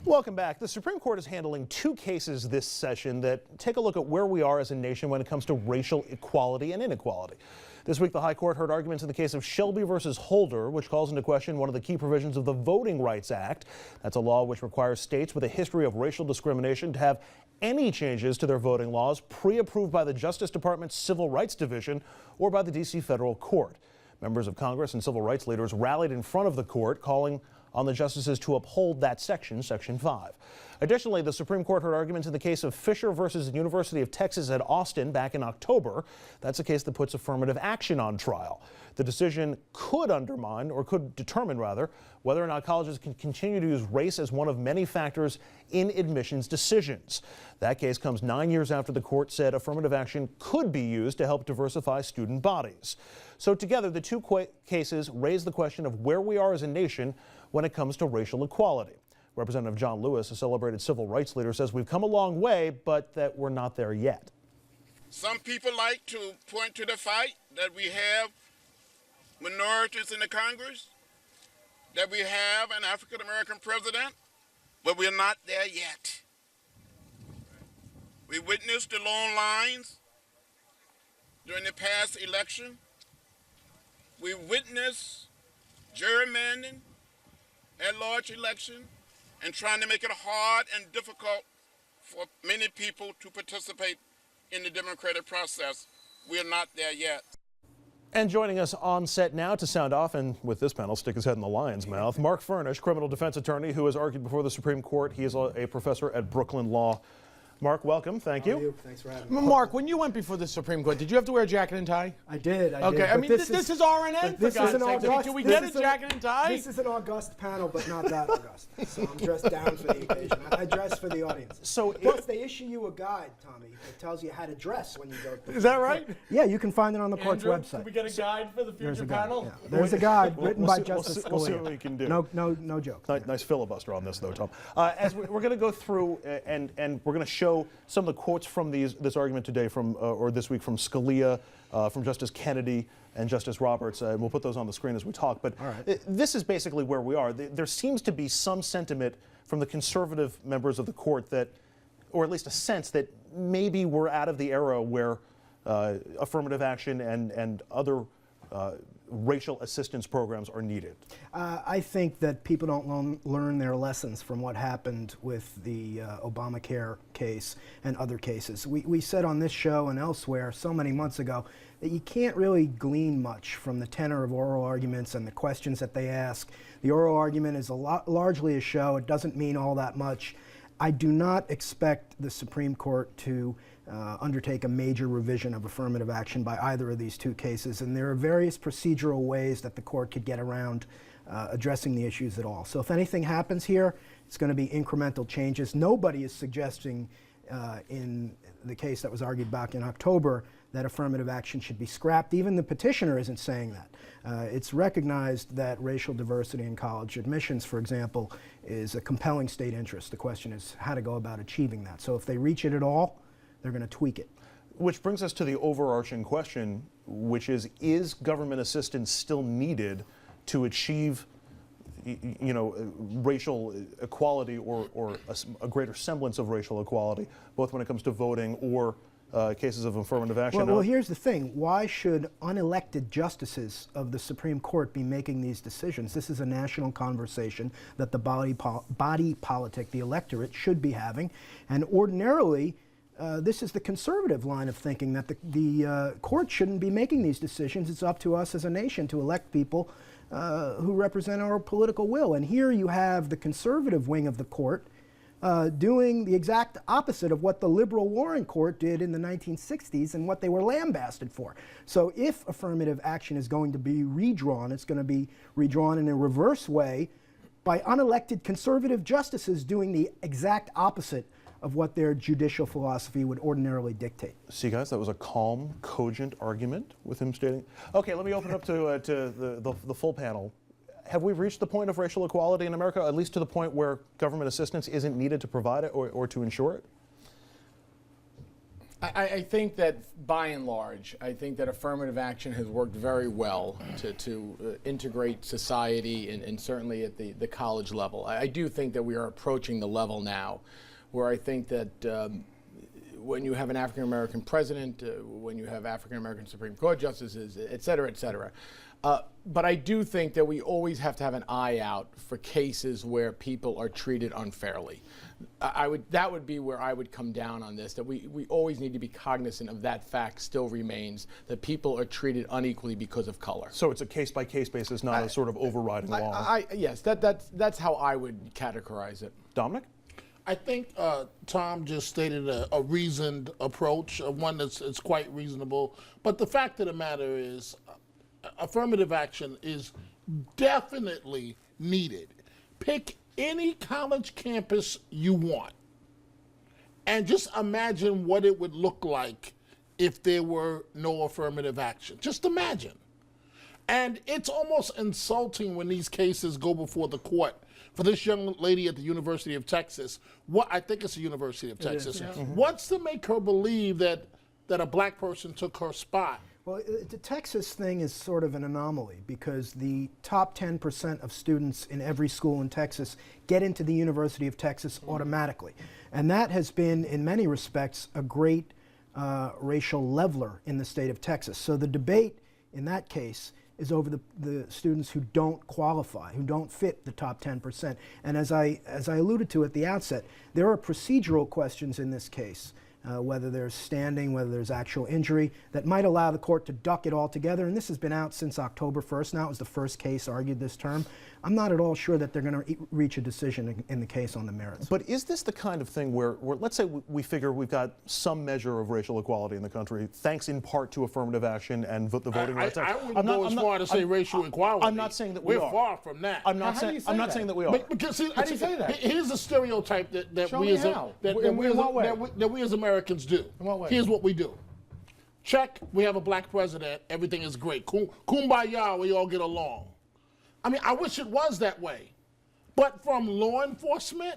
Welcome back. The Supreme Court is handling two cases this session that take a look at where we are as a nation when it comes to racial equality and inequality. This week, the High Court heard arguments in the case of Shelby versus Holder, which calls into question one of the key provisions of the Voting Rights Act. That's a law which requires states with a history of racial discrimination to have any changes to their voting laws pre-approved by the Justice Department's Civil Rights Division or by the D.C. Federal Court. Members of Congress and civil rights leaders rallied in front of the court, calling on the justices to uphold that section, Section 5. Additionally, the Supreme Court heard arguments in the case of Fisher versus the University of Texas at Austin back in October. That's a case that puts affirmative action on trial. The decision could undermine, or could determine rather, whether or not colleges can continue to use race as one of many factors in admissions decisions. That case comes 9 years after the court said affirmative action could be used to help diversify student bodies. So together, the two cases raise the question of where we are as a nation when it comes to racial equality. Representative John Lewis, a celebrated civil rights leader, says we've come a long way, but that we're not there yet. Some people like to point to the fight that we have minorities in the Congress, that we have an African-American president, but we're not there yet. We witnessed the long lines during the past election. We witnessed gerrymandering at large election and trying to make it hard and difficult for many people to participate in the democratic process. We are not there yet. And joining us on set now to sound off, and with this panel, stick his head in the lion's mouth, Mark Furnish, criminal defense attorney who has argued before the Supreme Court. He is a professor at Brooklyn Law. Mark, welcome. Thank you. Thanks for having me. Mark, when you went before the Supreme Court, did you have to wear a jacket and tie? I did. Okay, I mean, this is RNN, for God's sake. Can we get a jacket and tie? This is an august panel, but not that august. So I'm dressed down for the occasion. I dress for the audience. So plus, they issue you a guide, Tommy, that tells you how to dress when you go to Is that right? Yeah, you can find it on the court's website. Can we get a guide for the future panel? Yeah. There's a guide written by Justice Scalia. We'll see what we can do. No joke. Nice filibuster on this, though, Tom. As we're going to go through and we're going to show some of the quotes from this argument today or this week from Scalia, from Justice Kennedy and Justice Roberts, and we'll put those on the screen as we talk. But this is basically where we are. There seems to be some sentiment from the conservative members of the court that, or at least a sense that maybe we're out of the era where affirmative action and other racial assistance programs are needed. I think that people don't learn their lessons from what happened with the Obamacare case and other cases. We said on this show and elsewhere so many months ago that you can't really glean much from the tenor of oral arguments and the questions that they ask. The oral argument is largely a show. It doesn't mean all that much. I do not expect the Supreme Court to undertake a major revision of affirmative action by either of these two cases, and there are various procedural ways that the court could get around addressing the issues at all. So if anything happens here, it's going to be incremental changes. Nobody is suggesting in the case that was argued back in October that affirmative action should be scrapped. Even the petitioner isn't saying that. It's recognized that racial diversity in college admissions, for example, is a compelling state interest. The question is how to go about achieving that. So if they reach it at all, they're going to tweak it. Which brings us to the overarching question, which is government assistance still needed to achieve racial equality or a greater semblance of racial equality, both when it comes to voting or cases of affirmative action? Well, here's the thing. Why should unelected justices of the Supreme Court be making these decisions? This is a national conversation that the body politic, the electorate, should be having. And ordinarily, this is the conservative line of thinking that the court shouldn't be making these decisions. It's up to us as a nation to elect people who represent our political will. And here you have the conservative wing of the court doing the exact opposite of what the liberal Warren Court did in the 1960s and what they were lambasted for. So if affirmative action is going to be redrawn, it's going to be redrawn in a reverse way by unelected conservative justices doing the exact opposite of what their judicial philosophy would ordinarily dictate. See, guys, that was a calm, cogent argument with him stating. Okay, let me open it up to the full panel. Have we reached the point of racial equality in America, at least to the point where government assistance isn't needed to provide it or to ensure it? I think that by and large, I think that affirmative action has worked very well to integrate society and certainly at the college level. I do think that we are approaching the level now where I think that when you have an African American president, when you have African American Supreme Court justices, et cetera, et cetera. But I do think that we always have to have an eye out for cases where people are treated unfairly. That would be where I would come down on this, that we always need to be cognizant of that fact still remains, that people are treated unequally because of color. So it's a case-by-case basis, not a sort of overriding law. Yes, that's how I would categorize it. Dominic? I think Tom just stated a reasoned approach, one that's quite reasonable. But the fact of the matter is, affirmative action is definitely needed. Pick any college campus you want, and just imagine what it would look like if there were no affirmative action. Just imagine. And it's almost insulting when these cases go before the court. For this young lady at the University of Texas, I think it's the University of Texas, what's to make her believe that a black person took her spot? Well, the Texas thing is sort of an anomaly because the top 10% of students in every school in Texas get into the University of Texas automatically. And that has been, in many respects, a great racial leveler in the state of Texas. So the debate in that case is over the students who don't qualify, who don't fit the top 10%. And as I alluded to at the outset, there are procedural questions in this case, whether there's standing, whether there's actual injury, that might allow the court to duck it all together. And this has been out since October 1st now. It was the first case argued this term. I'm not at all sure that they're going to reach a decision in the case on the merits. But is this the kind of thing where let's say we figure we've got some measure of racial equality in the country, thanks in part to affirmative action and the Voting Rights Act? I wouldn't go as far to say racial equality. I'm not saying that we are. We're far from that. I'm not saying that we are. But because, see, How do you say that? Here's a stereotype that Show we me as how. that In what way? we as Americans do. In what way? Here's what we do. Check, we have a black president, everything is great. Kumbaya, we all get along. I mean, I wish it was that way. But from law enforcement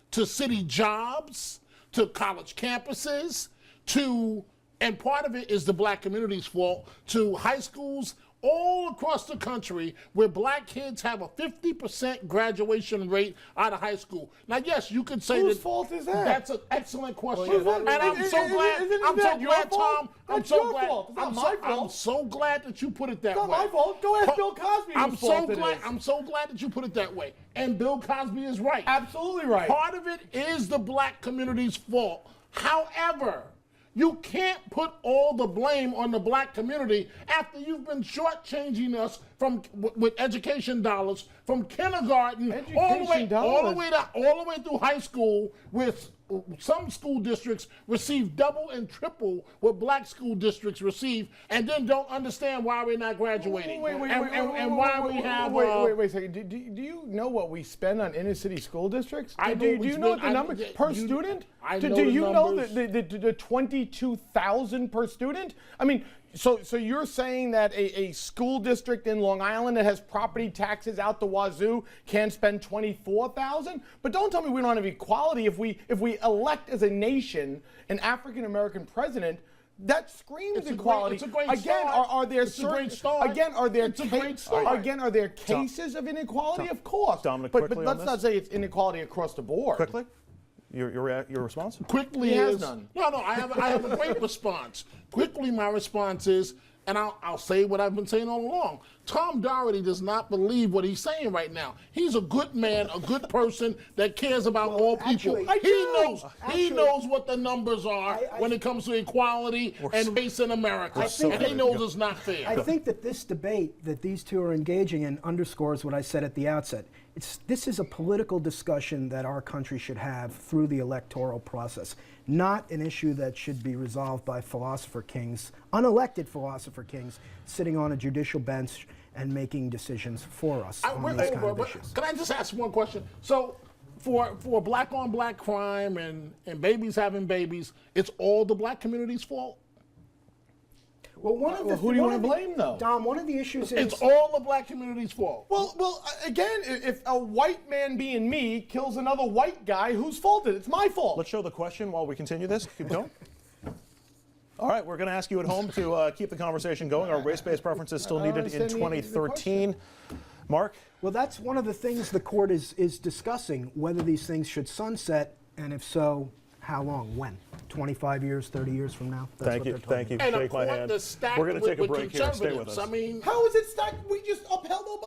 to city jobs to college campuses and part of it is the black community's fault, to high schools all across the country where black kids have a 50% graduation rate out of high school. Now, yes, you could say Whose fault is that? That's an excellent question. Whose fault? And I'm so glad. Isn't I'm so that your glad, fault? Tom. I'm That's so your glad. fault. It's not my fault. I'm so glad that you put it that It's not way. my fault. Go ask Bill Cosby I'm whose so fault it glad. is. I'm so glad that you put it that way. And Bill Cosby is right. Absolutely right. Part of it is the black community's fault. However, you can't put all the blame on the black community after you've been shortchanging us with education dollars from kindergarten all the way through high school, with some school districts receive double and triple what black school districts receive, and then don't understand why we're not graduating. Wait a second. Do you know what we spend on inner city school districts? Do you know the numbers per student? Do you know the 22,000 per student? I mean, so you're saying that a school district in Long Island that has property taxes out the wazoo can spend 24,000? But don't tell me we don't have equality if we elect as a nation an African American president. That screams equality. It's a great again, start. are there It's a great start. Again, are there It's a great start. Again, are there cases of inequality? Of course. Dominic, but quickly on let's this. not say it's inequality across the board. Quickly, your response? Quickly He has is none. No, I have a great response. Quickly, my response is, and I'll say what I've been saying all along. Tom Doherty does not believe what he's saying right now. He's a good man, a good person that cares about all people. actually, He knows what the numbers are when it comes to equality and race in America, and he knows it's not fair. I think that this debate that these two are engaging in underscores what I said at the outset. This is a political discussion that our country should have through the electoral process, not an issue that should be resolved by philosopher kings, unelected philosopher kings, sitting on a judicial bench and making decisions for us on these kind of issues. Can I just ask one question? So, for black on black crime and babies having babies, it's all the black community's fault? Well, who do you want to blame, though? Dom, one of the issues is... It's all the black community's fault. Well, again, if a white man being me kills another white guy, whose fault is it? It's my fault. Let's show the question while we continue this. Keep going. All right, we're going to ask you at home to keep the conversation going. Are race-based preferences still needed in 2013? Mark? Well, that's one of the things the court is discussing, whether these things should sunset, and if so, how long, when? 25 years, 30 years from now? That's Thank what you. they're talking Thank you. about. And a Shake my court hand. that's stacked We're going to take a with break here. Stay with conservatives. us. I mean, How is it stacked? We just upheld Obama.